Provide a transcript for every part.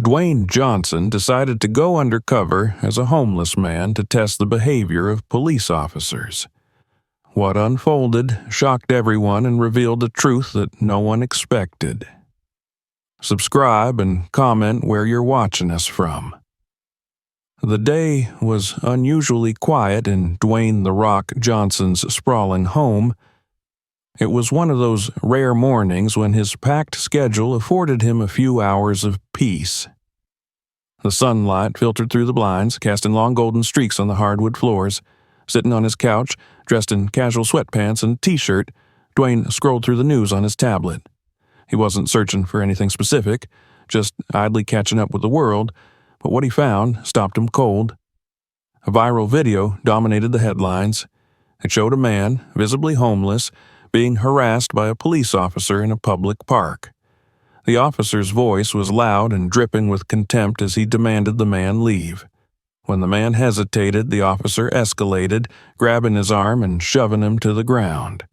Dwayne Johnson decided to go undercover as a homeless man to test the behavior of police officers. What unfolded shocked everyone and revealed a truth that no one expected. Subscribe and comment where you're watching us from. The day was unusually quiet in Dwayne "The Rock" Johnson's sprawling home. It was one of those rare mornings when his packed schedule afforded him a few hours of peace. The sunlight filtered through the blinds, casting long golden streaks on the hardwood floors. Sitting on his couch, dressed in casual sweatpants and t-shirt, Dwayne scrolled through the news on his tablet. He wasn't searching for anything specific, just idly catching up with the world, but what he found stopped him cold. A viral video dominated the headlines. It showed a man, visibly homeless, being harassed by a police officer in a public park. The officer's voice was loud and dripping with contempt as he demanded the man leave. When the man hesitated, the officer escalated, grabbing his arm and shoving him to the ground.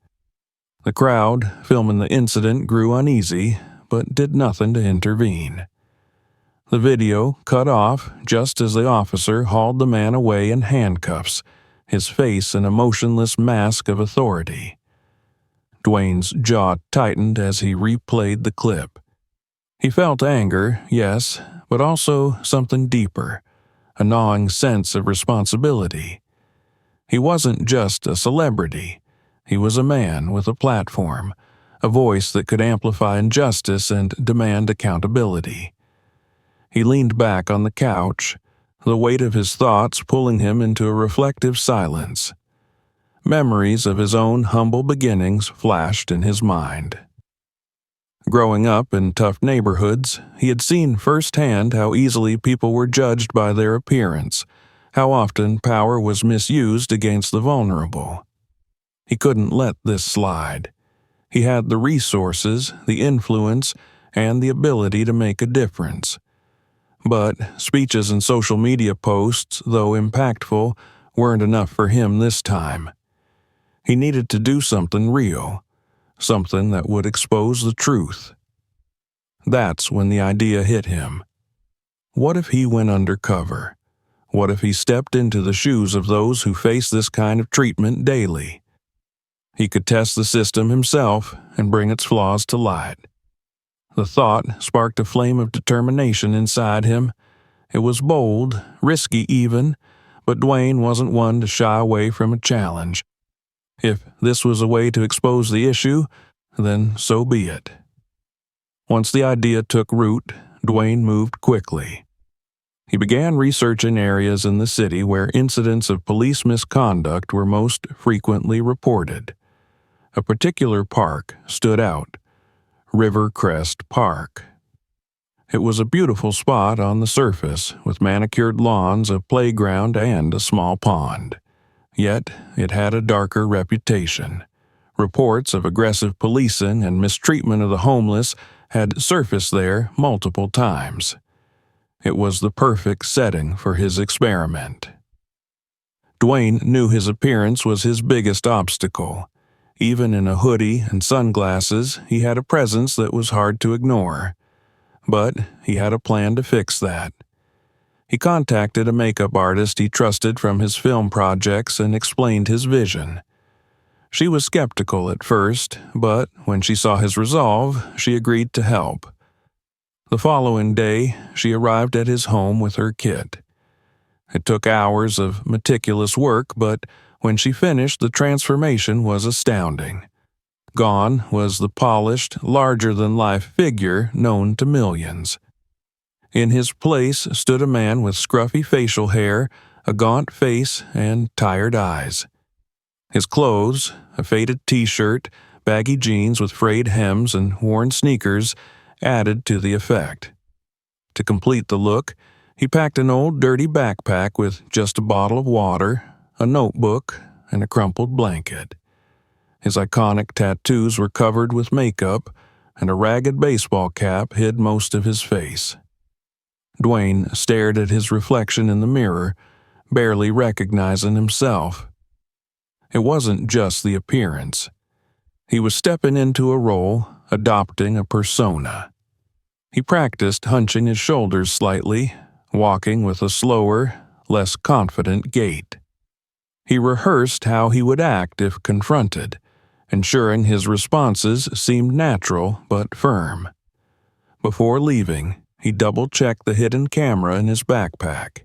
The crowd, filming the incident, grew uneasy, but did nothing to intervene. The video cut off just as the officer hauled the man away in handcuffs, his face an emotionless mask of authority. Dwayne's jaw tightened as he replayed the clip. He felt anger, yes, but also something deeper, a gnawing sense of responsibility. He wasn't just a celebrity. He was a man with a platform, a voice that could amplify injustice and demand accountability. He leaned back on the couch, the weight of his thoughts pulling him into a reflective silence. Memories of his own humble beginnings flashed in his mind. Growing up in tough neighborhoods, he had seen firsthand how easily people were judged by their appearance, how often power was misused against the vulnerable. He couldn't let this slide. He had the resources, the influence, and the ability to make a difference. But speeches and social media posts, though impactful, weren't enough for him this time. He needed to do something real, something that would expose the truth. That's when the idea hit him. What if he went undercover? What if he stepped into the shoes of those who face this kind of treatment daily? He could test the system himself and bring its flaws to light. The thought sparked a flame of determination inside him. It was bold, risky even, but Dwayne wasn't one to shy away from a challenge. If this was a way to expose the issue, then so be it. Once the idea took root, Dwayne moved quickly. He began researching areas in the city where incidents of police misconduct were most frequently reported. A particular park stood out, Rivercrest Park. It was a beautiful spot on the surface, with manicured lawns, a playground, and a small pond. Yet it had a darker reputation. Reports of aggressive policing and mistreatment of the homeless had surfaced there multiple times. It was the perfect setting for his experiment. Dwayne knew his appearance was his biggest obstacle. Even in a hoodie and sunglasses, he had a presence that was hard to ignore. But he had a plan to fix that. He contacted a makeup artist he trusted from his film projects and explained his vision. She was skeptical at first, but when she saw his resolve, she agreed to help. The following day, she arrived at his home with her kit. It took hours of meticulous work, but when she finished, the transformation was astounding. Gone was the polished, larger-than-life figure known to millions. In his place stood a man with scruffy facial hair, a gaunt face, and tired eyes. His clothes, a faded t-shirt, baggy jeans with frayed hems, and worn sneakers, added to the effect. To complete the look, he packed an old dirty backpack with just a bottle of water, a notebook, and a crumpled blanket. His iconic tattoos were covered with makeup, and a ragged baseball cap hid most of his face. Dwayne stared at his reflection in the mirror, barely recognizing himself. It wasn't just the appearance. He was stepping into a role, adopting a persona. He practiced hunching his shoulders slightly, walking with a slower, less confident gait. He rehearsed how he would act if confronted, ensuring his responses seemed natural but firm. Before leaving, he double-checked the hidden camera in his backpack.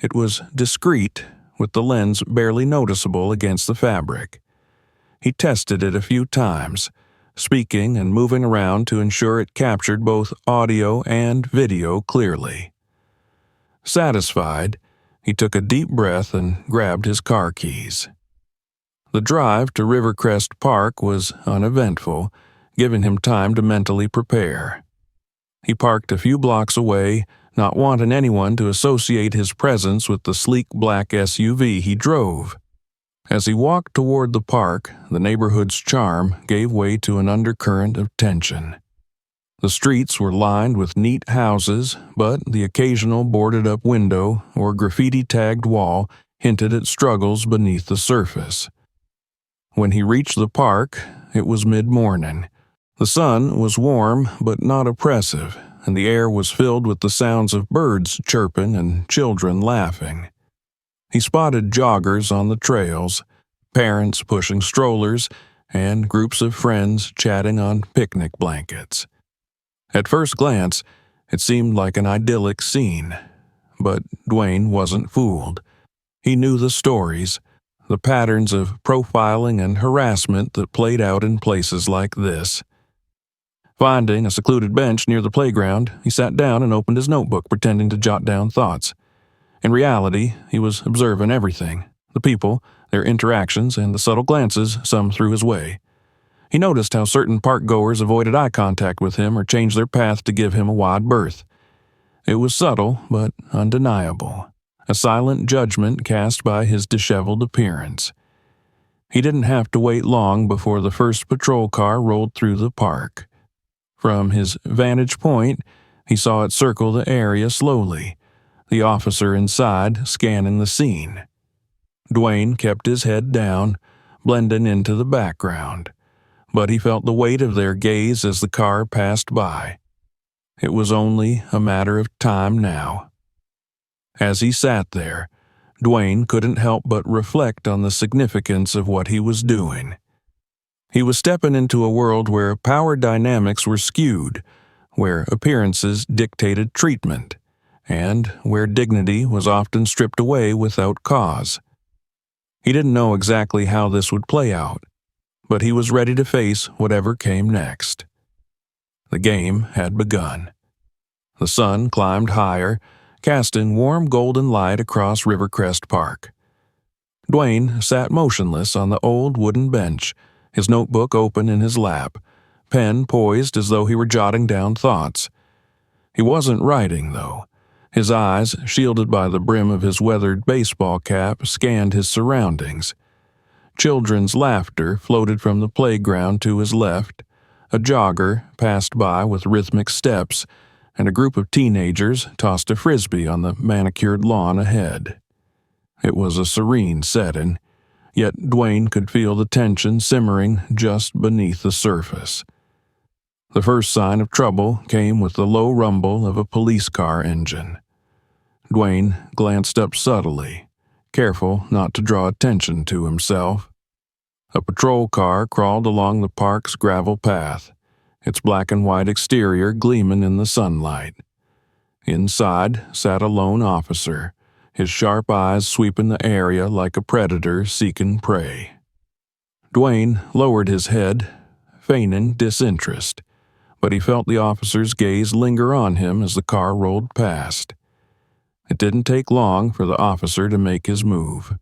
It was discreet, with the lens barely noticeable against the fabric. He tested it a few times, speaking and moving around to ensure it captured both audio and video clearly. Satisfied, he took a deep breath and grabbed his car keys. The drive to Rivercrest Park was uneventful, giving him time to mentally prepare. He parked a few blocks away, not wanting anyone to associate his presence with the sleek black SUV he drove. As he walked toward the park, the neighborhood's charm gave way to an undercurrent of tension. The streets were lined with neat houses, but the occasional boarded-up window or graffiti-tagged wall hinted at struggles beneath the surface. When he reached the park, it was mid-morning. The sun was warm but not oppressive, and the air was filled with the sounds of birds chirping and children laughing. He spotted joggers on the trails, parents pushing strollers, and groups of friends chatting on picnic blankets. At first glance, it seemed like an idyllic scene, but Dwayne wasn't fooled. He knew the stories, the patterns of profiling and harassment that played out in places like this. Finding a secluded bench near the playground, he sat down and opened his notebook, pretending to jot down thoughts. In reality, he was observing everything: the people, their interactions, and the subtle glances some threw his way. He noticed how certain park-goers avoided eye contact with him or changed their path to give him a wide berth. It was subtle, but undeniable, a silent judgment cast by his disheveled appearance. He didn't have to wait long before the first patrol car rolled through the park. From his vantage point, he saw it circle the area slowly, the officer inside scanning the scene. Dwayne kept his head down, blending into the background, but he felt the weight of their gaze as the car passed by. It was only a matter of time now. As he sat there, Dwayne couldn't help but reflect on the significance of what he was doing. He was stepping into a world where power dynamics were skewed, where appearances dictated treatment, and where dignity was often stripped away without cause. He didn't know exactly how this would play out, but he was ready to face whatever came next. The game had begun. The sun climbed higher, casting warm golden light across Rivercrest Park. Dwayne sat motionless on the old wooden bench, his notebook open in his lap, pen poised as though he were jotting down thoughts. He wasn't writing, though. His eyes, shielded by the brim of his weathered baseball cap, scanned his surroundings. Children's laughter floated from the playground to his left. A jogger passed by with rhythmic steps, and a group of teenagers tossed a frisbee on the manicured lawn ahead. It was a serene setting, yet Dwayne could feel the tension simmering just beneath the surface. The first sign of trouble came with the low rumble of a police car engine. Dwayne glanced up subtly, careful not to draw attention to himself. A patrol car crawled along the park's gravel path, its black and white exterior gleaming in the sunlight. Inside sat a lone officer, his sharp eyes sweeping the area like a predator seeking prey. Dwayne lowered his head, feigning disinterest, but he felt the officer's gaze linger on him as the car rolled past. It didn't take long for the officer to make his move.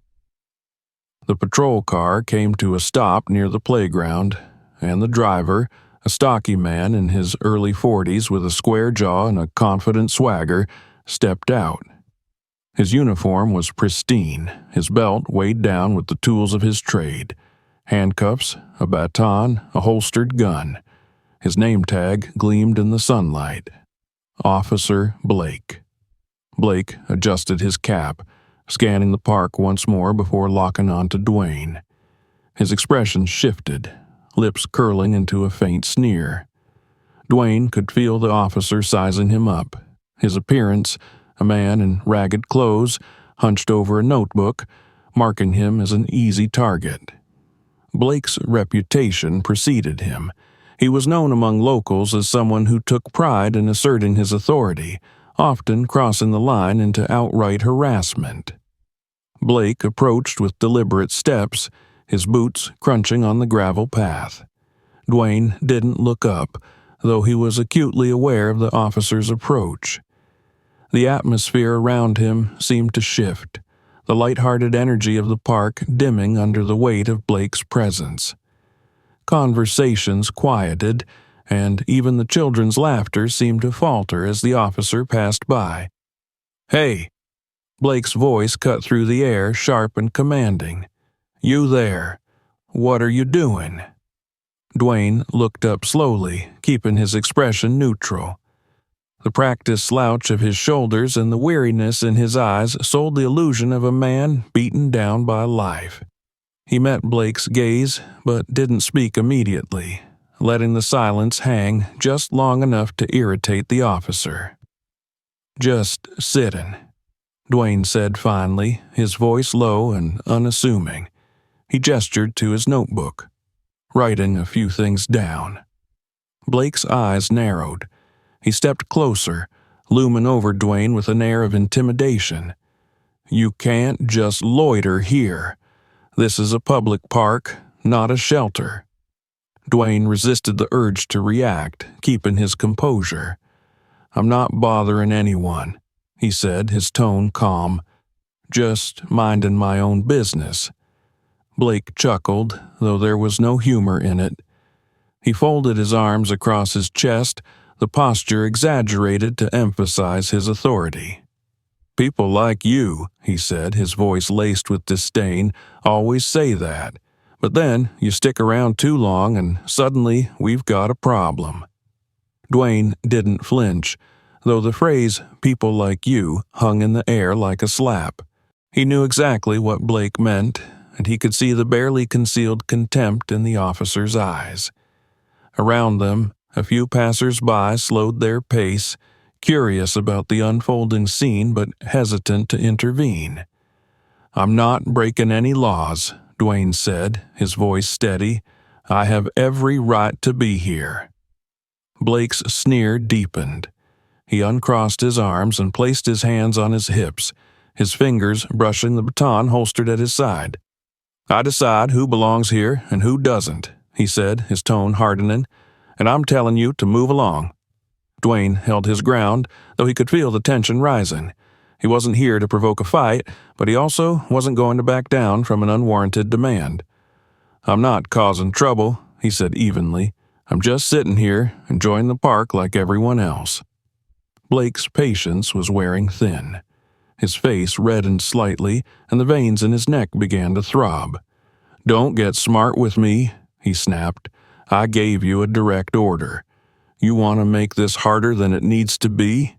The patrol car came to a stop near the playground, and the driver, a stocky man in his early 40s with a square jaw and a confident swagger, stepped out. His uniform was pristine, his belt weighed down with the tools of his trade: handcuffs, a baton, a holstered gun. His name tag gleamed in the sunlight: Officer Blake. Blake adjusted his cap, scanning the park once more before locking on to Dwayne. His expression shifted, lips curling into a faint sneer. Dwayne could feel the officer sizing him up. His appearance, a man in ragged clothes, hunched over a notebook, marking him as an easy target. Blake's reputation preceded him. He was known among locals as someone who took pride in asserting his authority, often crossing the line into outright harassment. Blake approached with deliberate steps, his boots crunching on the gravel path. Dwayne didn't look up, though he was acutely aware of the officer's approach. The atmosphere around him seemed to shift, the light-hearted energy of the park dimming under the weight of Blake's presence. Conversations quieted, and even the children's laughter seemed to falter as the officer passed by. "Hey!" Blake's voice cut through the air, sharp and commanding. "You there? What are you doing?" Dwayne looked up slowly, keeping his expression neutral. The practiced slouch of his shoulders and the weariness in his eyes sold the illusion of a man beaten down by life. He met Blake's gaze, but didn't speak immediately, letting the silence hang just long enough to irritate the officer. "Just sitting," Dwayne said finally, his voice low and unassuming. He gestured to his notebook, writing a few things down. Blake's eyes narrowed. He stepped closer, looming over Dwayne with an air of intimidation. "You can't just loiter here. This is a public park, not a shelter." Dwayne resisted the urge to react, keeping his composure. "I'm not bothering anyone," he said, his tone calm. "Just minding my own business." Blake chuckled, though there was no humor in it. He folded his arms across his chest, the posture exaggerated to emphasize his authority. "People like you," he said, his voice laced with disdain, "always say that. But then you stick around too long and suddenly we've got a problem." Dwayne didn't flinch, though the phrase, "people like you," hung in the air like a slap. He knew exactly what Blake meant, and he could see the barely concealed contempt in the officer's eyes. Around them, a few passers-by slowed their pace, curious about the unfolding scene but hesitant to intervene. "I'm not breaking any laws," Dwayne said, his voice steady. "I have every right to be here." Blake's sneer deepened. He uncrossed his arms and placed his hands on his hips, his fingers brushing the baton holstered at his side. "I decide who belongs here and who doesn't," he said, his tone hardening, "and I'm telling you to move along." Dwayne held his ground, though he could feel the tension rising. He wasn't here to provoke a fight, but he also wasn't going to back down from an unwarranted demand. "I'm not causing trouble," he said evenly. "I'm just sitting here, enjoying the park like everyone else." Blake's patience was wearing thin. His face reddened slightly, and the veins in his neck began to throb. "Don't get smart with me," he snapped. "I gave you a direct order. You want to make this harder than it needs to be?"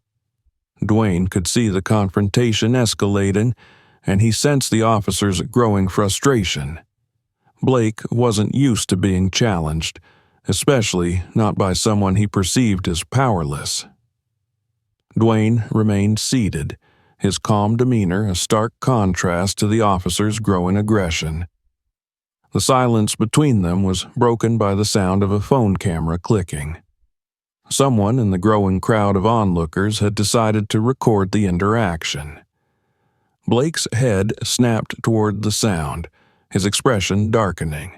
Dwayne could see the confrontation escalating, and he sensed the officer's growing frustration. Blake wasn't used to being challenged, especially not by someone he perceived as powerless. Dwayne remained seated, his calm demeanor a stark contrast to the officer's growing aggression. The silence between them was broken by the sound of a phone camera clicking. Someone in the growing crowd of onlookers had decided to record the interaction. Blake's head snapped toward the sound, his expression darkening.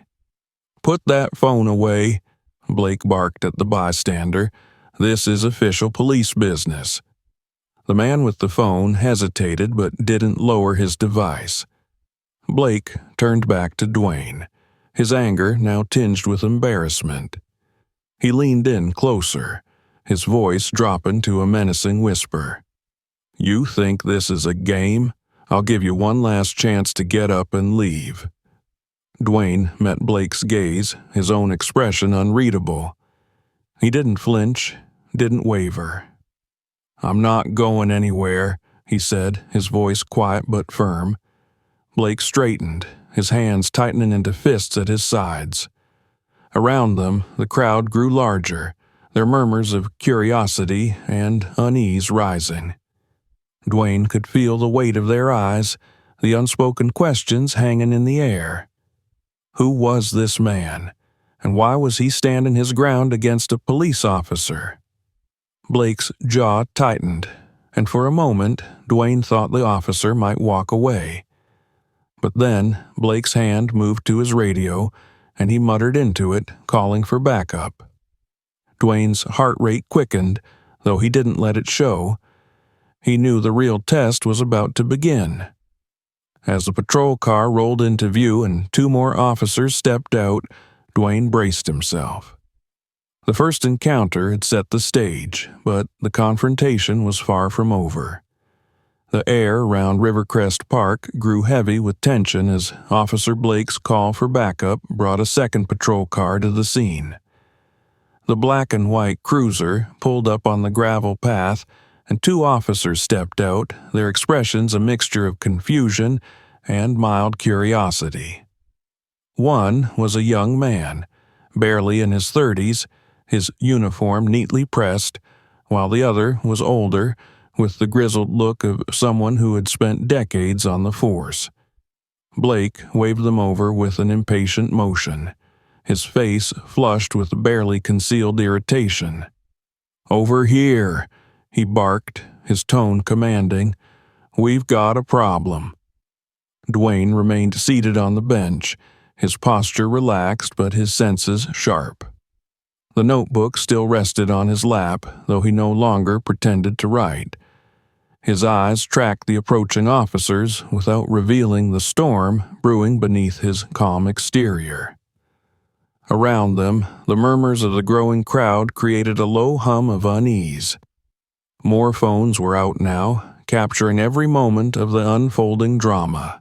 "Put that phone away," Blake barked at the bystander. "This is official police business." The man with the phone hesitated but didn't lower his device. Blake turned back to Dwayne, his anger now tinged with embarrassment. He leaned in closer, his voice dropping to a menacing whisper. "You think this is a game? I'll give you one last chance to get up and leave." Dwayne met Blake's gaze, his own expression unreadable. He didn't flinch, didn't waver. "I'm not going anywhere," he said, his voice quiet but firm. Blake straightened, his hands tightening into fists at his sides. Around them, the crowd grew larger, their murmurs of curiosity and unease rising. Dwayne could feel the weight of their eyes, the unspoken questions hanging in the air. Who was this man, and why was he standing his ground against a police officer? Blake's jaw tightened, and for a moment Dwayne thought the officer might walk away. But then Blake's hand moved to his radio, and he muttered into it, calling for backup. Dwayne's heart rate quickened, though he didn't let it show. He knew the real test was about to begin. As the patrol car rolled into view and 2 more officers stepped out, Dwayne braced himself. The first encounter had set the stage, but the confrontation was far from over. The air around Rivercrest Park grew heavy with tension as Officer Blake's call for backup brought a second patrol car to the scene. The black and white cruiser pulled up on the gravel path, and 2 officers stepped out, their expressions a mixture of confusion and mild curiosity. One was a young man, barely in his 30s, his uniform neatly pressed, while the other was older, with the grizzled look of someone who had spent decades on the force. Blake waved them over with an impatient motion, his face flushed with barely concealed irritation. "Over here," he barked, his tone commanding. "We've got a problem." Dwayne remained seated on the bench, his posture relaxed but his senses sharp. The notebook still rested on his lap, though he no longer pretended to write. His eyes tracked the approaching officers without revealing the storm brewing beneath his calm exterior. Around them, the murmurs of the growing crowd created a low hum of unease. More phones were out now, capturing every moment of the unfolding drama.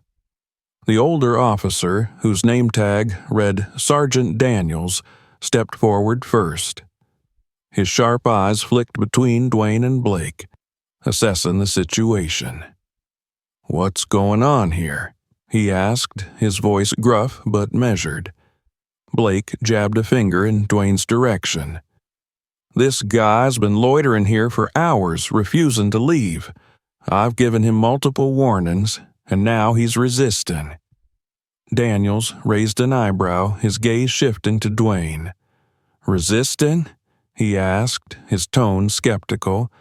The older officer, whose name tag read Sergeant Daniels, stepped forward first. His sharp eyes flicked between Dwayne and Blake, assessing the situation. "What's going on here?" he asked, his voice gruff but measured. Blake jabbed a finger in Dwayne's direction. "This guy's been loitering here for hours, refusing to leave. I've given him multiple warnings, and now he's resisting." Daniels raised an eyebrow, his gaze shifting to Dwayne. "Resisting?" he asked, his tone skeptical.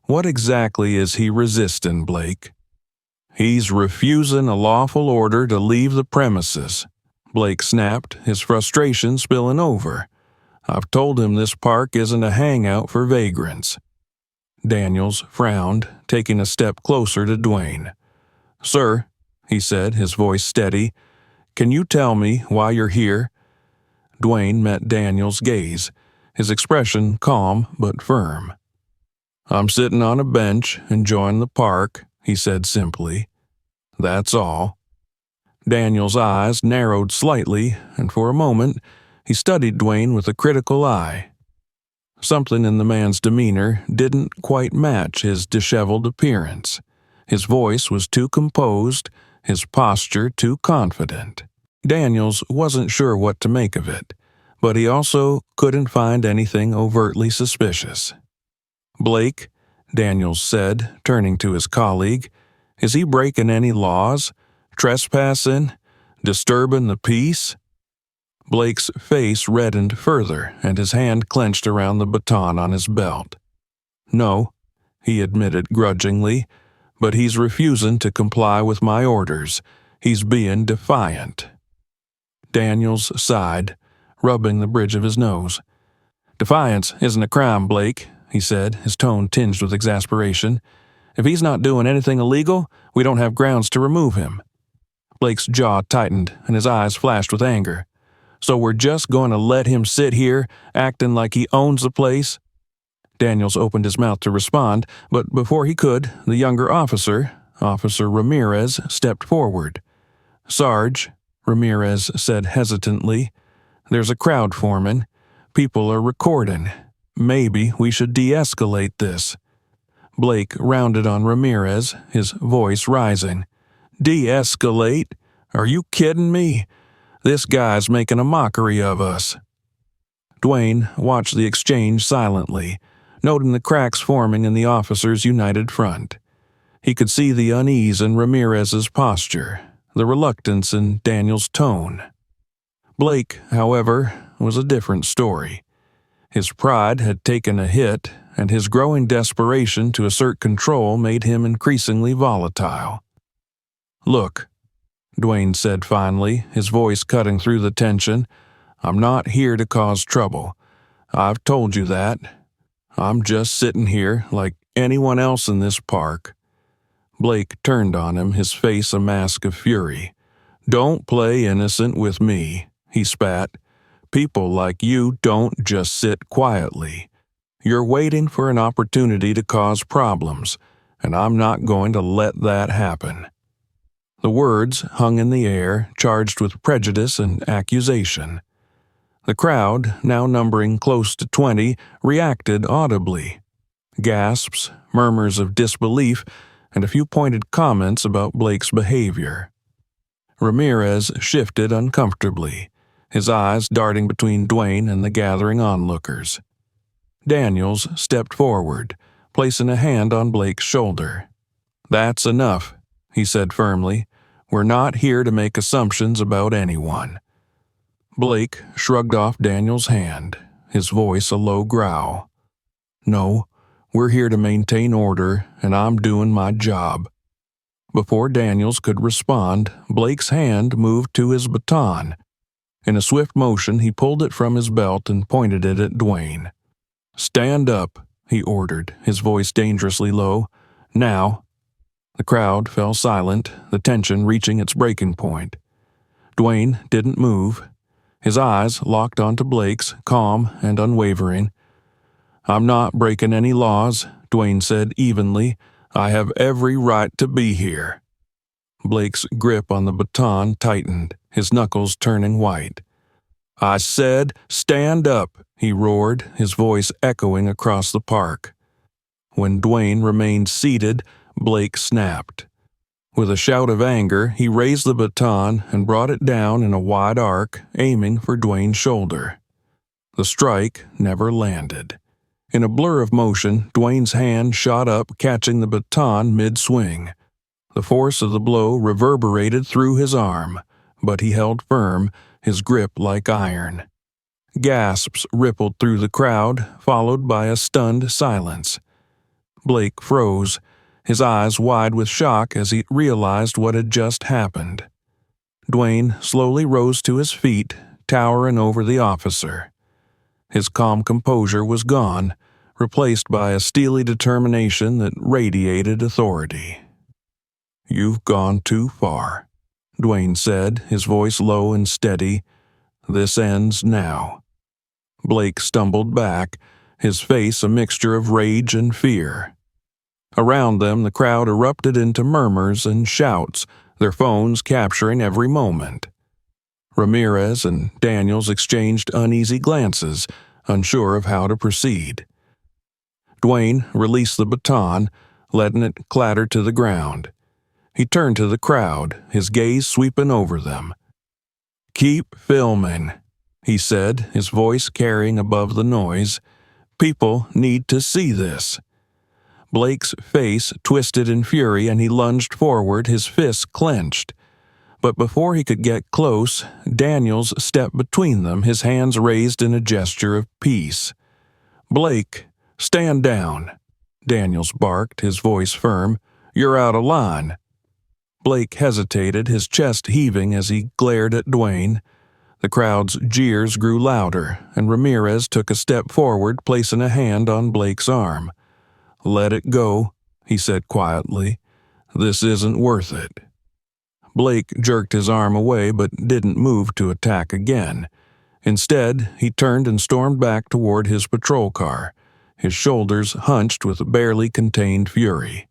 "What exactly is he resisting, Blake?" "He's refusing a lawful order to leave the premises," Blake snapped, his frustration spilling over. "I've told him this park isn't a hangout for vagrants." Daniels frowned, taking a step closer to Dwayne. "Sir," he said, his voice steady, "can you tell me why you're here?" Dwayne met Daniels' gaze, his expression calm but firm. "I'm sitting on a bench, enjoying the park," he said simply. "That's all." Daniels' eyes narrowed slightly, and for a moment he studied Dwayne with a critical eye. Something in the man's demeanor didn't quite match his disheveled appearance. His voice was too composed, his posture too confident. Daniels wasn't sure what to make of it, but he also couldn't find anything overtly suspicious. "Blake," Daniels said, turning to his colleague, "is he breaking any laws? Trespassing? Disturbing the peace?" Blake's face reddened further, and his hand clenched around the baton on his belt. "No," he admitted grudgingly, "but he's refusing to comply with my orders. He's being defiant." Daniels sighed, rubbing the bridge of his nose. "Defiance isn't a crime, Blake," he said, his tone tinged with exasperation. "If he's not doing anything illegal, we don't have grounds to remove him." Blake's jaw tightened, and his eyes flashed with anger. "So we're just going to let him sit here, acting like he owns the place?" Daniels opened his mouth to respond, but before he could, the younger officer, Officer Ramirez, stepped forward. "Sarge," Ramirez said hesitantly, "there's a crowd forming. People are recording. Maybe we should de-escalate this." Blake rounded on Ramirez, his voice rising. "De-escalate? Are you kidding me? This guy's making a mockery of us." Dwayne watched the exchange silently, noting the cracks forming in the officers' united front. He could see the unease in Ramirez's posture, the reluctance in Daniel's tone. Blake, however, was a different story. His pride had taken a hit, and his growing desperation to assert control made him increasingly volatile. "Look," Dwayne said finally, his voice cutting through the tension, "I'm not here to cause trouble. I've told you that. I'm just sitting here like anyone else in this park." Blake turned on him, his face a mask of fury. "Don't play innocent with me," he spat. "People like you don't just sit quietly. You're waiting for an opportunity to cause problems, and I'm not going to let that happen." The words hung in the air, charged with prejudice and accusation. The crowd, now numbering close to 20, reacted audibly. Gasps, murmurs of disbelief, and a few pointed comments about Blake's behavior. Ramirez shifted uncomfortably, his eyes darting between Dwayne and the gathering onlookers. Daniels stepped forward, placing a hand on Blake's shoulder. "That's enough," he said firmly. "We're not here to make assumptions about anyone." Blake shrugged off Daniel's hand, his voice a low growl. "No, we're here to maintain order, and I'm doing my job." Before Daniels could respond, Blake's hand moved to his baton. In a swift motion, he pulled it from his belt and pointed it at Dwayne. "Stand up," he ordered, his voice dangerously low. "Now." The crowd fell silent, the tension reaching its breaking point. Dwayne didn't move. His eyes locked onto Blake's, calm and unwavering. "I'm not breaking any laws," Dwayne said evenly. "I have every right to be here." Blake's grip on the baton tightened, his knuckles turning white. "I said, stand up," he roared, his voice echoing across the park. When Dwayne remained seated, Blake snapped. With a shout of anger, he raised the baton and brought it down in a wide arc, aiming for Dwayne's shoulder. The strike never landed. In a blur of motion, Dwayne's hand shot up, catching the baton mid-swing. The force of the blow reverberated through his arm, but he held firm, his grip like iron. Gasps rippled through the crowd, followed by a stunned silence. Blake froze, his eyes wide with shock as he realized what had just happened. Dwayne slowly rose to his feet, towering over the officer. His calm composure was gone, replaced by a steely determination that radiated authority. "You've gone too far," Dwayne said, his voice low and steady. "This ends now." Blake stumbled back, his face a mixture of rage and fear. Around them, the crowd erupted into murmurs and shouts, their phones capturing every moment. Ramirez and Daniels exchanged uneasy glances, unsure of how to proceed. Dwayne released the baton, letting it clatter to the ground. He turned to the crowd, his gaze sweeping over them. "Keep filming," he said, his voice carrying above the noise. "People need to see this." Blake's face twisted in fury and he lunged forward, his fists clenched. But before he could get close, Daniels stepped between them, his hands raised in a gesture of peace. "Blake, stand down," Daniels barked, his voice firm. "You're out of line." Blake hesitated, his chest heaving as he glared at Dwayne. The crowd's jeers grew louder, and Ramirez took a step forward, placing a hand on Blake's arm. "Let it go," he said quietly. "This isn't worth it." Blake jerked his arm away but didn't move to attack again. Instead, he turned and stormed back toward his patrol car, his shoulders hunched with barely contained fury.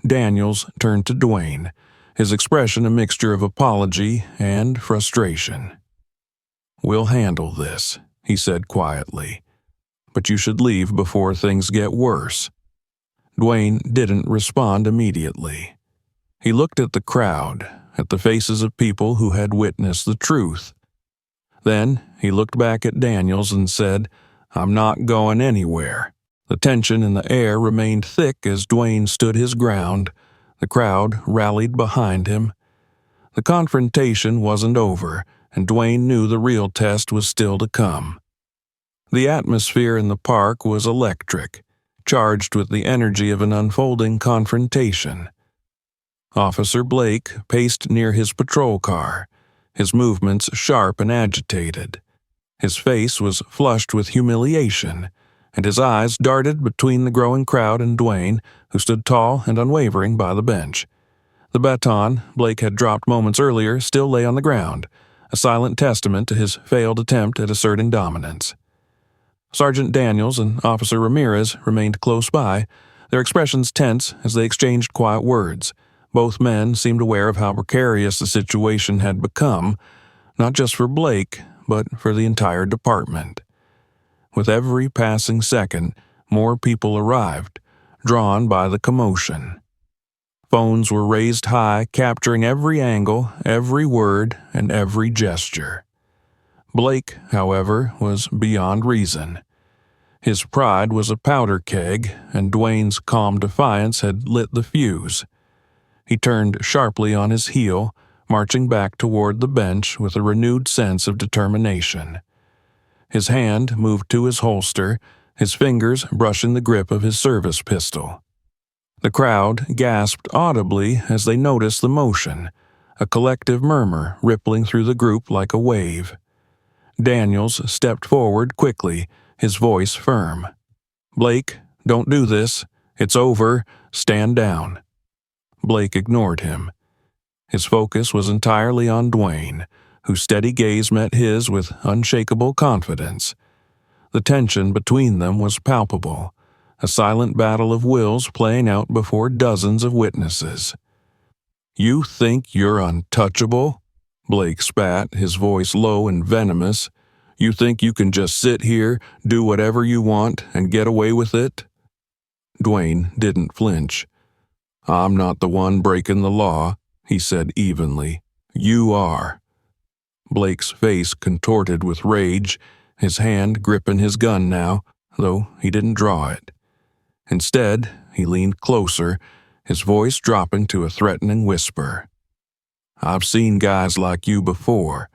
Daniels turned to Dwayne, his expression a mixture of apology and frustration. "We'll handle this," he said quietly. "But you should leave before things get worse." Dwayne didn't respond immediately. He looked at the crowd, at the faces of people who had witnessed the truth. Then he looked back at Daniels and said, "I'm not going anywhere." The tension in the air remained thick as Dwayne stood his ground. The crowd rallied behind him. The confrontation wasn't over, and Dwayne knew the real test was still to come. The atmosphere in the park was electric, charged with the energy of an unfolding confrontation. Officer Blake paced near his patrol car, his movements sharp and agitated. His face was flushed with humiliation, and his eyes darted between the growing crowd and Dwayne, who stood tall and unwavering by the bench. The baton Blake had dropped moments earlier still lay on the ground, a silent testament to his failed attempt at asserting dominance. Sergeant Daniels and Officer Ramirez remained close by, their expressions tense as they exchanged quiet words. Both men seemed aware of how precarious the situation had become, not just for Blake, but for the entire department. With every passing second, more people arrived, drawn by the commotion. Phones were raised high, capturing every angle, every word, and every gesture. Blake, however, was beyond reason. His pride was a powder keg, and Dwayne's calm defiance had lit the fuse. He turned sharply on his heel, marching back toward the bench with a renewed sense of determination. His hand moved to his holster, his fingers brushing the grip of his service pistol. The crowd gasped audibly as they noticed the motion, a collective murmur rippling through the group like a wave. Daniels stepped forward quickly, his voice firm. "Blake, don't do this. It's over. Stand down." Blake ignored him. His focus was entirely on Dwayne, whose steady gaze met his with unshakable confidence. The tension between them was palpable, a silent battle of wills playing out before dozens of witnesses. "You think you're untouchable?" Blake spat, his voice low and venomous. "You think you can just sit here, do whatever you want, and get away with it?" Dwayne didn't flinch. "I'm not the one breaking the law," he said evenly. "You are." Blake's face contorted with rage, his hand gripping his gun now, though he didn't draw it. Instead, he leaned closer, his voice dropping to a threatening whisper. "I've seen guys like you before.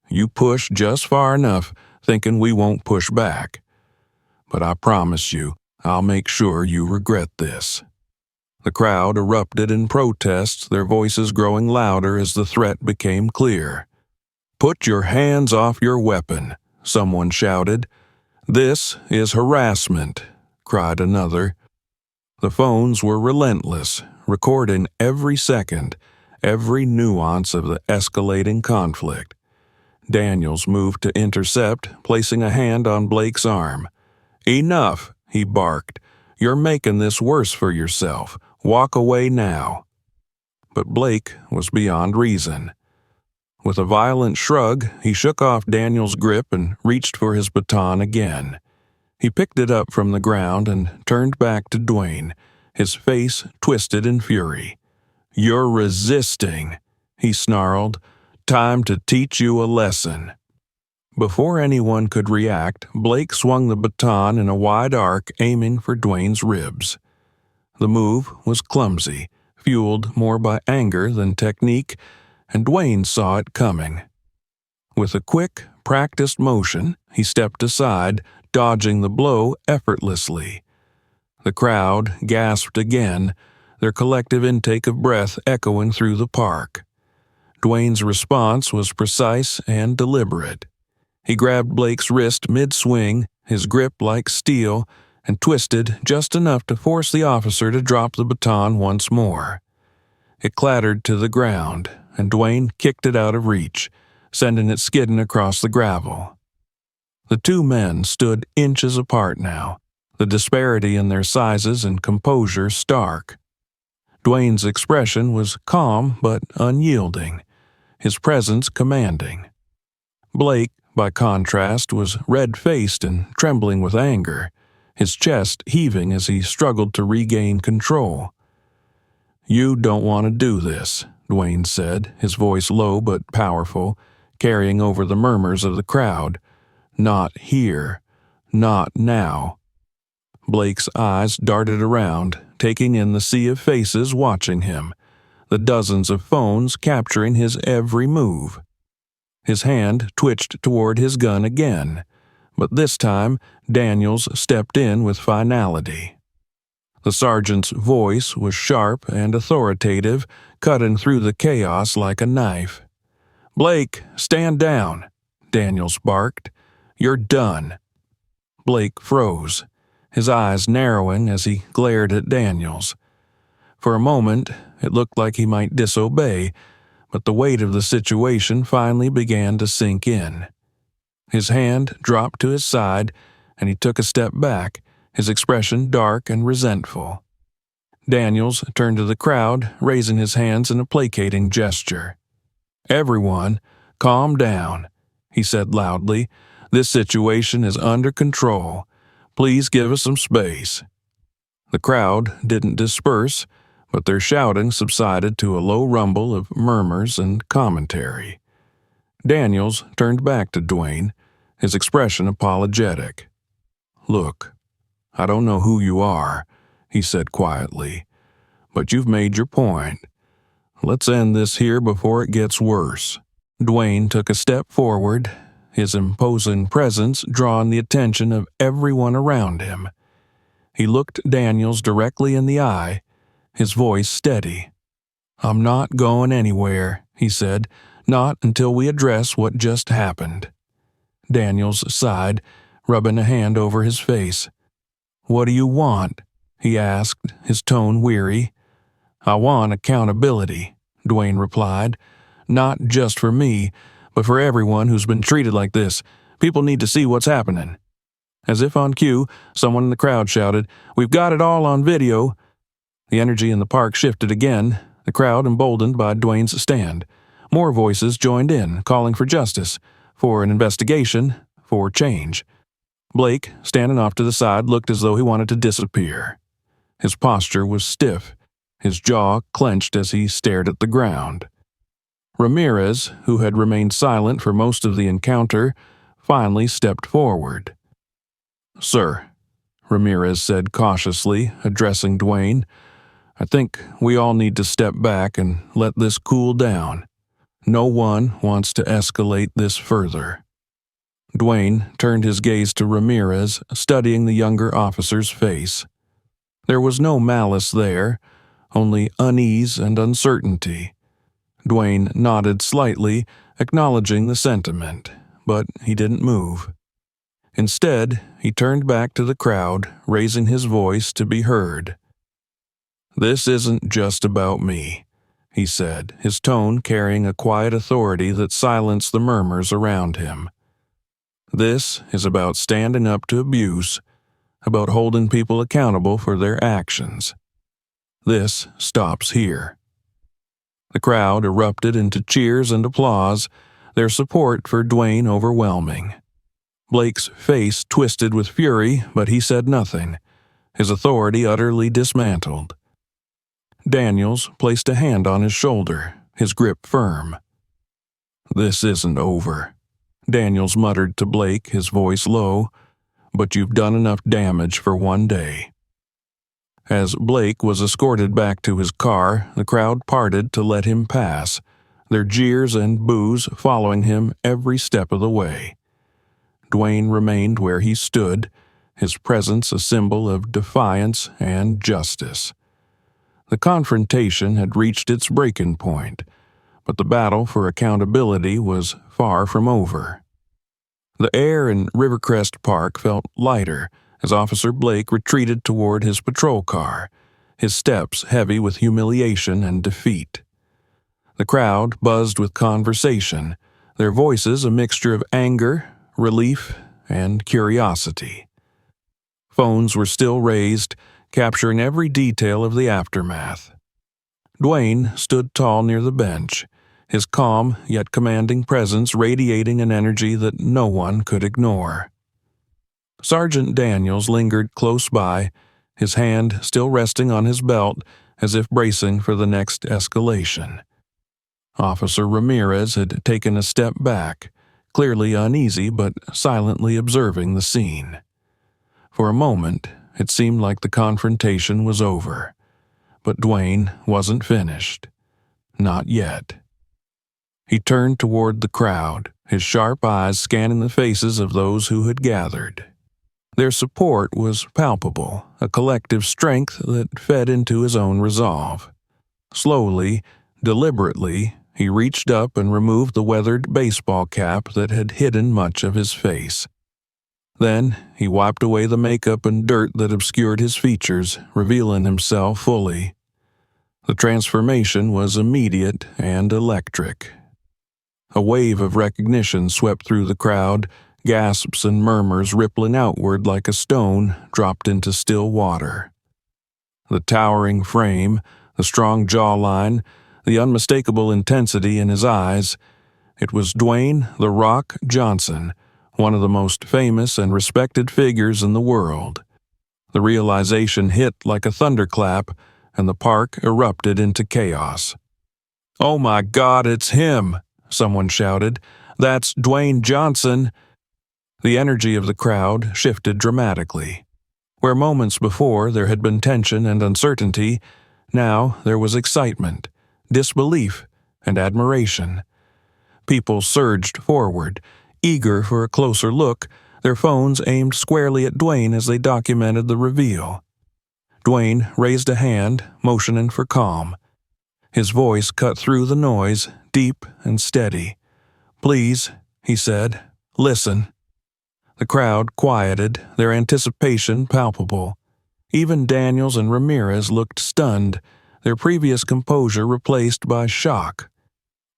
You push just far enough, thinking we won't push back. But I promise you, I'll make sure you regret this." The crowd erupted in protest, their voices growing louder as the threat became clear. "Put your hands off your weapon," someone shouted. "This is harassment," cried another. The phones were relentless, recording every second, every nuance of the escalating conflict. Daniels moved to intercept, placing a hand on Blake's arm. "Enough," he barked. "You're making this worse for yourself. Walk away now." But Blake was beyond reason. With a violent shrug, he shook off Daniel's grip and reached for his baton again. He picked it up from the ground and turned back to Dwayne, his face twisted in fury. "You're resisting," he snarled. "Time to teach you a lesson." Before anyone could react, Blake swung the baton in a wide arc, aiming for Dwayne's ribs. The move was clumsy, fueled more by anger than technique, and Dwayne saw it coming. With a quick, practiced motion, he stepped aside, dodging the blow effortlessly. The crowd gasped again, their collective intake of breath echoing through the park. Dwayne's response was precise and deliberate. He grabbed Blake's wrist mid-swing, his grip like steel, and twisted just enough to force the officer to drop the baton once more. It clattered to the ground, and Dwayne kicked it out of reach, sending it skidding across the gravel. The two men stood inches apart now, the disparity in their sizes and composure stark. Dwayne's expression was calm but unyielding, his presence commanding. Blake, by contrast, was red-faced and trembling with anger, his chest heaving as he struggled to regain control. "You don't want to do this," Dwayne said, his voice low but powerful. carrying over the murmurs of the crowd. Not here. Not now. Blake's eyes darted around, taking in the sea of faces watching him, the dozens of phones capturing his every move. His hand twitched toward his gun again, but this time Daniels stepped in with finality. The sergeant's voice was sharp and authoritative, cutting through the chaos like a knife. "Blake, stand down," Daniels barked. "You're done." Blake froze, his eyes narrowing as he glared at Daniels. For a moment, it looked like he might disobey, but the weight of the situation finally began to sink in. His hand dropped to his side, and he took a step back, his expression dark and resentful. Daniels turned to the crowd, raising his hands in a placating gesture. "Everyone, calm down," he said loudly. "This situation is under control. Please give us some space." The crowd didn't disperse, but their shouting subsided to a low rumble of murmurs and commentary. Daniels turned back to Dwayne, his expression apologetic. "Look, I don't know who you are," he said quietly, "but you've made your point. Let's end this here before it gets worse." Dwayne took a step forward, his imposing presence drawing the attention of everyone around him. He looked Daniels directly in the eye, his voice steady. "I'm not going anywhere," he said, "not until we address what just happened." Daniels sighed, rubbing a hand over his face. "What do you want?" he asked, his tone weary. "I want accountability," Dwayne replied. "Not just for me, but for everyone who's been treated like this. People need to see what's happening." As if on cue, someone in the crowd shouted, "We've got it all on video." The energy in the park shifted again, the crowd emboldened by Dwayne's stand. More voices joined in, calling for justice, for an investigation, for change. Blake, standing off to the side, looked as though he wanted to disappear. His posture was stiff, his jaw clenched as he stared at the ground. Ramirez, who had remained silent for most of the encounter, finally stepped forward. "Sir," Ramirez said cautiously, addressing Dwayne, "I think we all need to step back and let this cool down. No one wants to escalate this further." Dwayne turned his gaze to Ramirez, studying the younger officer's face. There was no malice there, only unease and uncertainty. Dwayne nodded slightly, acknowledging the sentiment, but he didn't move. Instead, he turned back to the crowd, raising his voice to be heard. "This isn't just about me," he said, his tone carrying a quiet authority that silenced the murmurs around him. "This is about standing up to abuse, about holding people accountable for their actions. This stops here." The crowd erupted into cheers and applause, their support for Dwayne overwhelming. Blake's face twisted with fury, but he said nothing, his authority utterly dismantled. Daniels placed a hand on his shoulder, his grip firm. "This isn't over," Daniels muttered to Blake, his voice low, "but you've done enough damage for one day." As Blake was escorted back to his car, the crowd parted to let him pass, their jeers and boos following him every step of the way. Dwayne remained where he stood, his presence a symbol of defiance and justice. The confrontation had reached its breaking point, but the battle for accountability was far from over. The air in Rivercrest Park felt lighter as Officer Blake retreated toward his patrol car, his steps heavy with humiliation and defeat. The crowd buzzed with conversation, their voices a mixture of anger, relief, and curiosity. Phones were still raised, capturing every detail of the aftermath. Dwayne stood tall near the bench, his calm yet commanding presence radiating an energy that no one could ignore. Sergeant Daniels lingered close by, his hand still resting on his belt as if bracing for the next escalation. Officer Ramirez had taken a step back, clearly uneasy but silently observing the scene. For a moment, it seemed like the confrontation was over, but Dwayne wasn't finished. Not yet. He turned toward the crowd, his sharp eyes scanning the faces of those who had gathered. Their support was palpable, a collective strength that fed into his own resolve. Slowly, deliberately, he reached up and removed the weathered baseball cap that had hidden much of his face. Then he wiped away the makeup and dirt that obscured his features, revealing himself fully. The transformation was immediate and electric. A wave of recognition swept through the crowd, gasps and murmurs rippling outward like a stone dropped into still water. The towering frame, the strong jawline, the unmistakable intensity in his eyes. It was Dwayne "The Rock" Johnson, one of the most famous and respected figures in the world. The realization hit like a thunderclap, and the park erupted into chaos. "Oh my God, it's him!" someone shouted. "That's Dwayne Johnson!" The energy of the crowd shifted dramatically. Where moments before there had been tension and uncertainty, now there was excitement, disbelief, and admiration. People surged forward, eager for a closer look, their phones aimed squarely at Dwayne as they documented the reveal. Dwayne raised a hand, motioning for calm. His voice cut through the noise, deep and steady. "Please," he said, "listen." The crowd quieted, their anticipation palpable. Even Daniels and Ramirez looked stunned, their previous composure replaced by shock.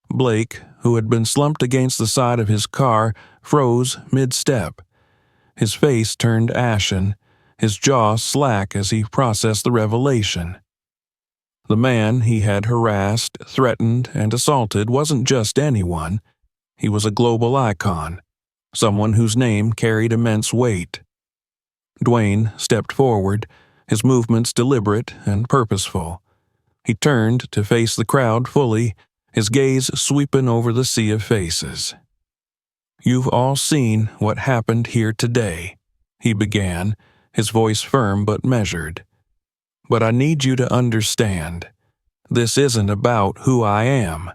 Blake, who had been slumped against the side of his car, froze mid-step. His face turned ashen, his jaw slack as he processed the revelation. The man he had harassed, threatened, and assaulted wasn't just anyone. He was a global icon, someone whose name carried immense weight. Dwayne stepped forward, his movements deliberate and purposeful. He turned to face the crowd fully, his gaze sweeping over the sea of faces. "You've all seen what happened here today," he began, his voice firm but measured. "But I need you to understand, this isn't about who I am.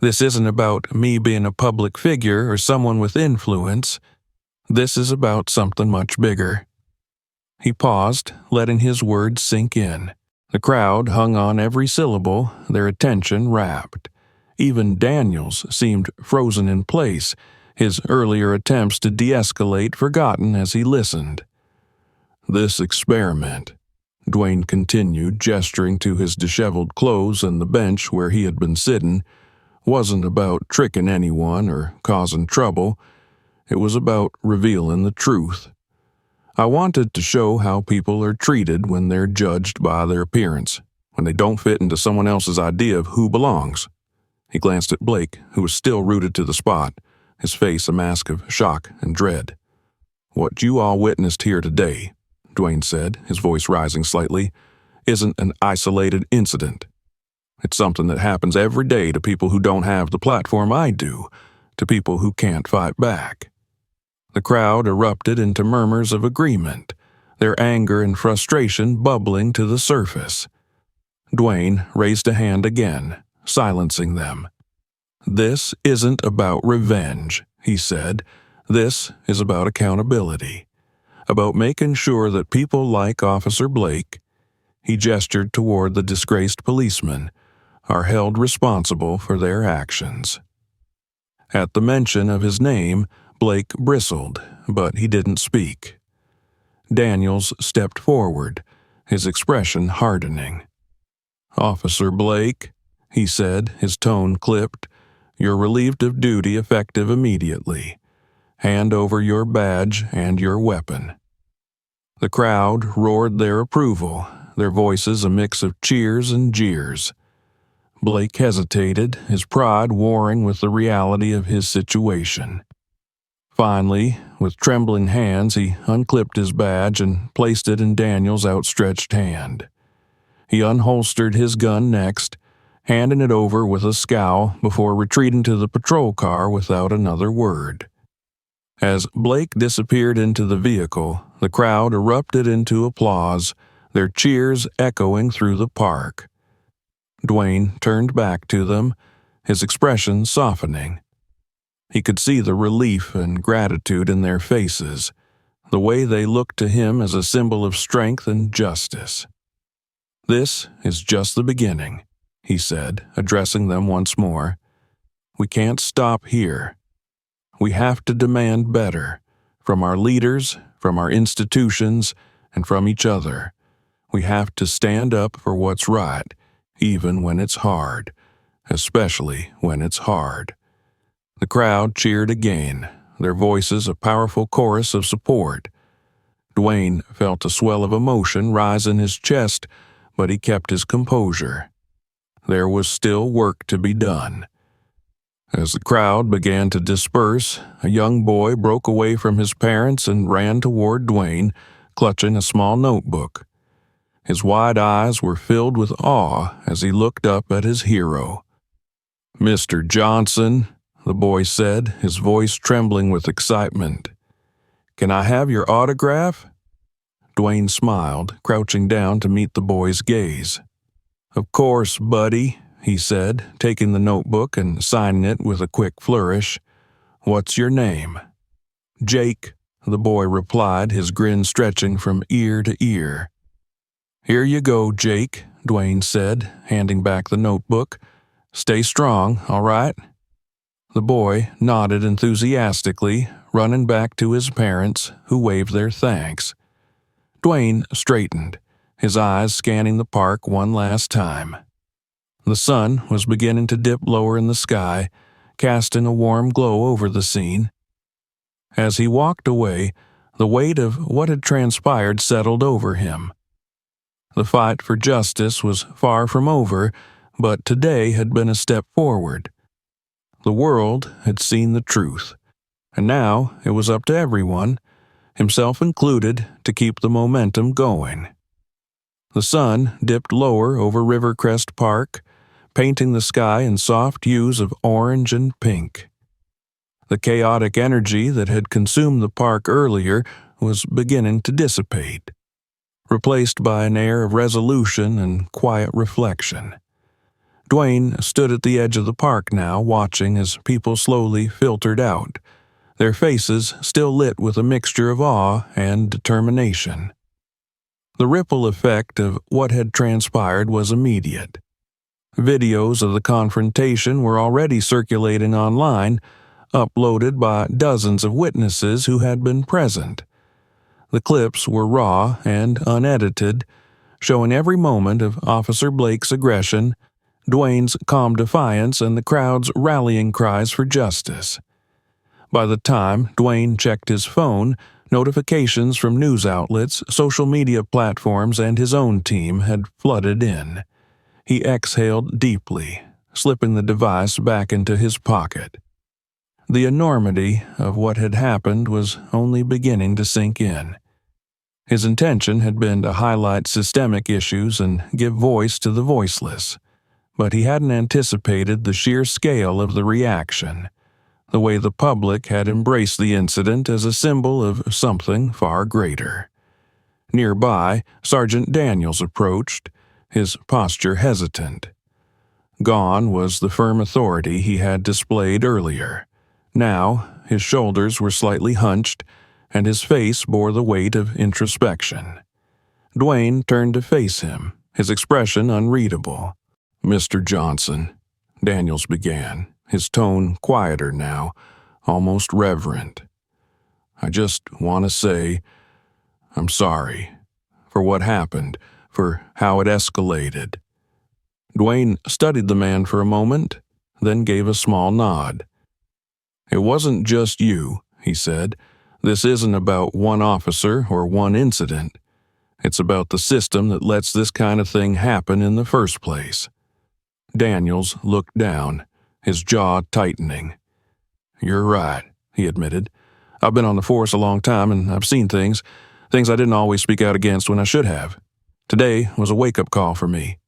This isn't about me being a public figure or someone with influence. This is about something much bigger." He paused, letting his words sink in. The crowd hung on every syllable, their attention rapt. Even Daniels seemed frozen in place, his earlier attempts to de-escalate forgotten as he listened. "This experiment," Dwayne continued, gesturing to his disheveled clothes and the bench where he had been sitting, "wasn't about tricking anyone or causing trouble. It was about revealing the truth. I wanted to show how people are treated when they're judged by their appearance, when they don't fit into someone else's idea of who belongs." He glanced at Blake, who was still rooted to the spot, his face a mask of shock and dread. "What you all witnessed here today," Dwayne said, his voice rising slightly, "isn't an isolated incident. It's something that happens every day to people who don't have the platform I do, to people who can't fight back." The crowd erupted into murmurs of agreement, their anger and frustration bubbling to the surface. Dwayne raised a hand again, silencing them. "This isn't about revenge," he said. "This is about accountability, about making sure that people like Officer Blake," he gestured toward the disgraced policeman, "are held responsible for their actions." At the mention of his name, Blake bristled, but he didn't speak. Daniels stepped forward, his expression hardening. "Officer Blake," he said, his tone clipped, "you're relieved of duty effective immediately. Hand over your badge and your weapon." The crowd roared their approval, their voices a mix of cheers and jeers. Blake hesitated, his pride warring with the reality of his situation. Finally, with trembling hands, he unclipped his badge and placed it in Daniel's outstretched hand. He unholstered his gun next, handing it over with a scowl before retreating to the patrol car without another word. As Blake disappeared into the vehicle, the crowd erupted into applause, their cheers echoing through the park. Dwayne turned back to them, his expression softening. He could see the relief and gratitude in their faces, the way they looked to him as a symbol of strength and justice. "This is just the beginning," he said, addressing them once more. "We can't stop here. We have to demand better, from our leaders, from our institutions, and from each other. We have to stand up for what's right, even when it's hard, especially when it's hard." The crowd cheered again, their voices a powerful chorus of support. Dwayne felt a swell of emotion rise in his chest, but he kept his composure. There was still work to be done. As the crowd began to disperse, a young boy broke away from his parents and ran toward Dwayne, clutching a small notebook. His wide eyes were filled with awe as he looked up at his hero. "Mr. Johnson," the boy said, his voice trembling with excitement. "Can I have your autograph?" Dwayne smiled, crouching down to meet the boy's gaze. "Of course, buddy," he said, taking the notebook and signing it with a quick flourish. "What's your name?" "Jake," the boy replied, his grin stretching from ear to ear. "Here you go, Jake," Dwayne said, handing back the notebook. "Stay strong, all right?" The boy nodded enthusiastically, running back to his parents, who waved their thanks. Dwayne straightened, his eyes scanning the park one last time. The sun was beginning to dip lower in the sky, casting a warm glow over the scene. As he walked away, the weight of what had transpired settled over him. The fight for justice was far from over, but today had been a step forward. The world had seen the truth, and now it was up to everyone, himself included, to keep the momentum going. The sun dipped lower over Rivercrest Park, painting the sky in soft hues of orange and pink. The chaotic energy that had consumed the park earlier was beginning to dissipate, replaced by an air of resolution and quiet reflection. Dwayne stood at the edge of the park now, watching as people slowly filtered out, their faces still lit with a mixture of awe and determination. The ripple effect of what had transpired was immediate. Videos of the confrontation were already circulating online, uploaded by dozens of witnesses who had been present. The clips were raw and unedited, showing every moment of Officer Blake's aggression, Dwayne's calm defiance, and the crowd's rallying cries for justice. By the time Dwayne checked his phone, notifications from news outlets, social media platforms, and his own team had flooded in. He exhaled deeply, slipping the device back into his pocket. The enormity of what had happened was only beginning to sink in. His intention had been to highlight systemic issues and give voice to the voiceless, but he hadn't anticipated the sheer scale of the reaction, the way the public had embraced the incident as a symbol of something far greater. Nearby, Sergeant Daniels approached, his posture hesitant. Gone was the firm authority he had displayed earlier. Now, his shoulders were slightly hunched, and his face bore the weight of introspection. Dwayne turned to face him, his expression unreadable. "Mr. Johnson," Daniels began, his tone quieter now, almost reverent. "I just want to say I'm sorry for what happened, for how it escalated." Dwayne studied the man for a moment, then gave a small nod. "It wasn't just you," he said. "This isn't about one officer or one incident. It's about the system that lets this kind of thing happen in the first place." Daniels looked down, his jaw tightening. "You're right," he admitted. "I've been on the force a long time, and I've seen things I didn't always speak out against when I should have. Today was a wake-up call for me."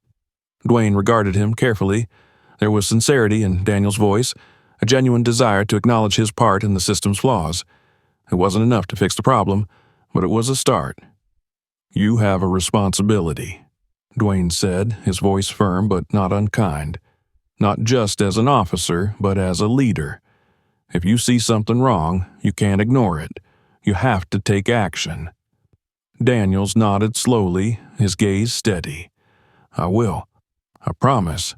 Dwayne regarded him carefully. There was sincerity in Daniel's voice, a genuine desire to acknowledge his part in the system's flaws. It wasn't enough to fix the problem, but it was a start. "You have a responsibility," Dwayne said, his voice firm but not unkind. "Not just as an officer, but as a leader. If you see something wrong, you can't ignore it. You have to take action." Daniels nodded slowly, his gaze steady. "I will. I promise."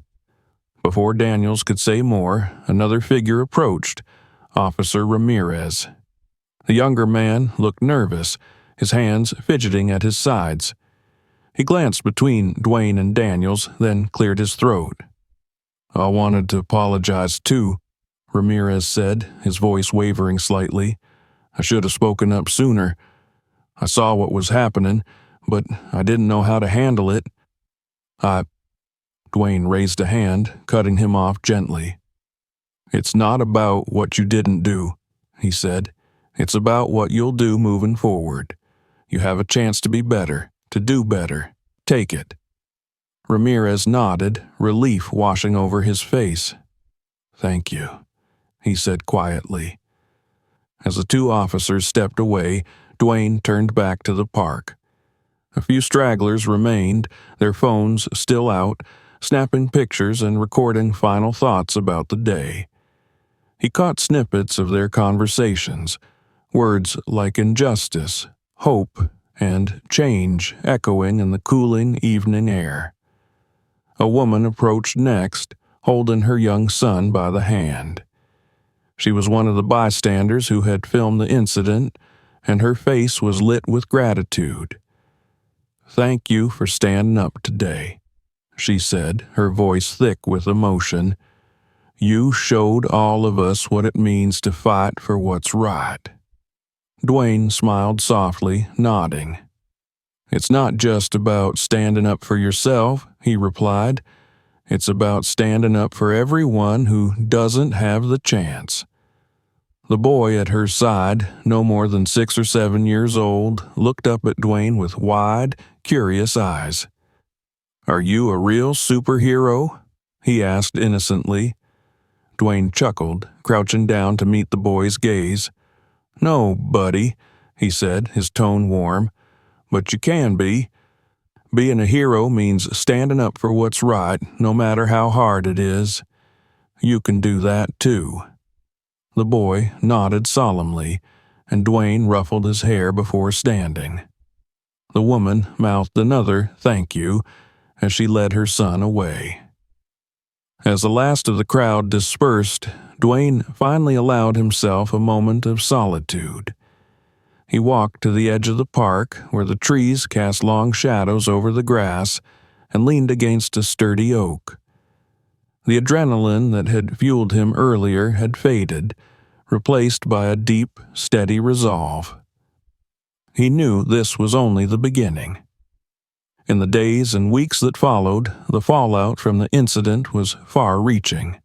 Before Daniels could say more, another figure approached, Officer Ramirez. The younger man looked nervous, his hands fidgeting at his sides. He glanced between Dwayne and Daniels, then cleared his throat. "I wanted to apologize too," Ramirez said, his voice wavering slightly. "I should have spoken up sooner. I saw what was happening, but I didn't know how to handle it. Dwayne raised a hand, cutting him off gently. "It's not about what you didn't do," he said. "It's about what you'll do moving forward. You have a chance to be better, to do better. Take it." Ramirez nodded, relief washing over his face. "Thank you," he said quietly. As the two officers stepped away, Dwayne turned back to the park. A few stragglers remained, their phones still out, snapping pictures and recording final thoughts about the day. He caught snippets of their conversations, words like injustice, hope, and change echoing in the cooling evening air. A woman approached next, holding her young son by the hand. She was one of the bystanders who had filmed the incident, and her face was lit with gratitude. "Thank you for standing up today," she said, her voice thick with emotion. "You showed all of us what it means to fight for what's right." Dwayne smiled softly, nodding. "It's not just about standing up for yourself," he replied. "It's about standing up for everyone who doesn't have the chance." The boy at her side, no more than 6 or 7 years old, looked up at Dwayne with wide, curious eyes. "Are you a real superhero?" he asked innocently. Dwayne chuckled, crouching down to meet the boy's gaze. "No, buddy," he said, his tone warm, "but you can be. Being a hero means standing up for what's right, no matter how hard it is. You can do that too." The boy nodded solemnly, and Dwayne ruffled his hair before standing. The woman mouthed another "thank you" as she led her son away. As the last of the crowd dispersed, Dwayne finally allowed himself a moment of solitude. He walked to the edge of the park, where the trees cast long shadows over the grass, and leaned against a sturdy oak. The adrenaline that had fueled him earlier had faded, replaced by a deep, steady resolve. He knew this was only the beginning. In the days and weeks that followed, the fallout from the incident was far-reaching.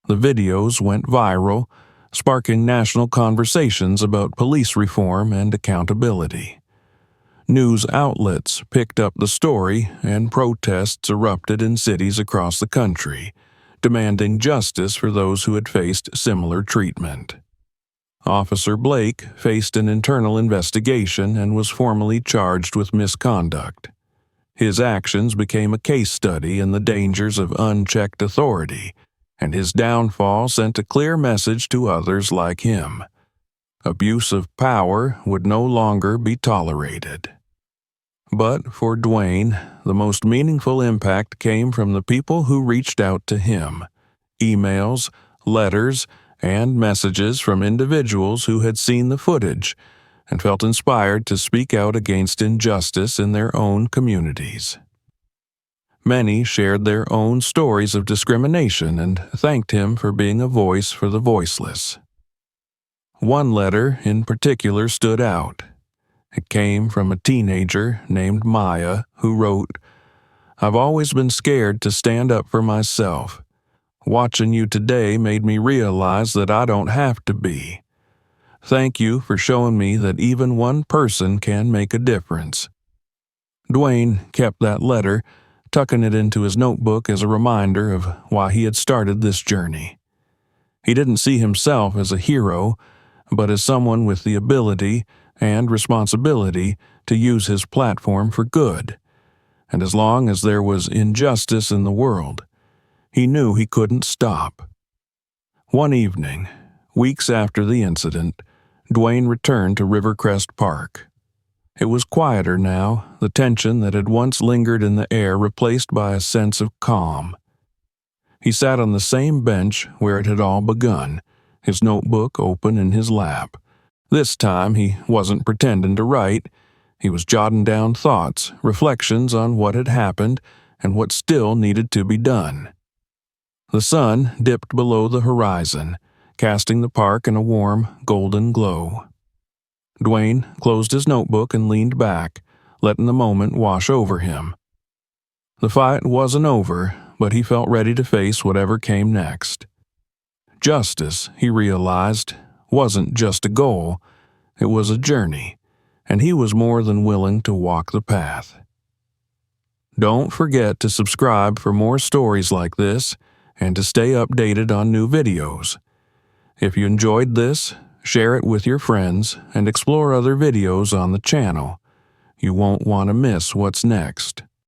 The videos went viral, sparking national conversations about police reform and accountability. News outlets picked up the story, and protests erupted in cities across the country, demanding justice for those who had faced similar treatment. Officer Blake faced an internal investigation and was formally charged with misconduct. His actions became a case study in the dangers of unchecked authority, and his downfall sent a clear message to others like him. Abuse of power would no longer be tolerated. But for Dwayne, the most meaningful impact came from the people who reached out to him. Emails, letters, and messages from individuals who had seen the footage and felt inspired to speak out against injustice in their own communities. Many shared their own stories of discrimination and thanked him for being a voice for the voiceless. One letter in particular stood out. It came from a teenager named Maya who wrote, "I've always been scared to stand up for myself. Watching you today made me realize that I don't have to be. Thank you for showing me that even one person can make a difference." Dwayne kept that letter, tucking it into his notebook as a reminder of why he had started this journey. He didn't see himself as a hero, but as someone with the ability and responsibility to use his platform for good. And as long as there was injustice in the world, he knew he couldn't stop. One evening, weeks after the incident, Dwayne returned to Rivercrest Park. It was quieter now, the tension that had once lingered in the air replaced by a sense of calm. He sat on the same bench where it had all begun, his notebook open in his lap. This time he wasn't pretending to write. He was jotting down thoughts, reflections on what had happened and what still needed to be done. The sun dipped below the horizon, casting the park in a warm, golden glow. Dwayne closed his notebook and leaned back, letting the moment wash over him. The fight wasn't over, but he felt ready to face whatever came next. Justice, he realized, wasn't just a goal, it was a journey, and he was more than willing to walk the path. Don't forget to subscribe for more stories like this and to stay updated on new videos. If you enjoyed this, share it with your friends and explore other videos on the channel. You won't want to miss what's next.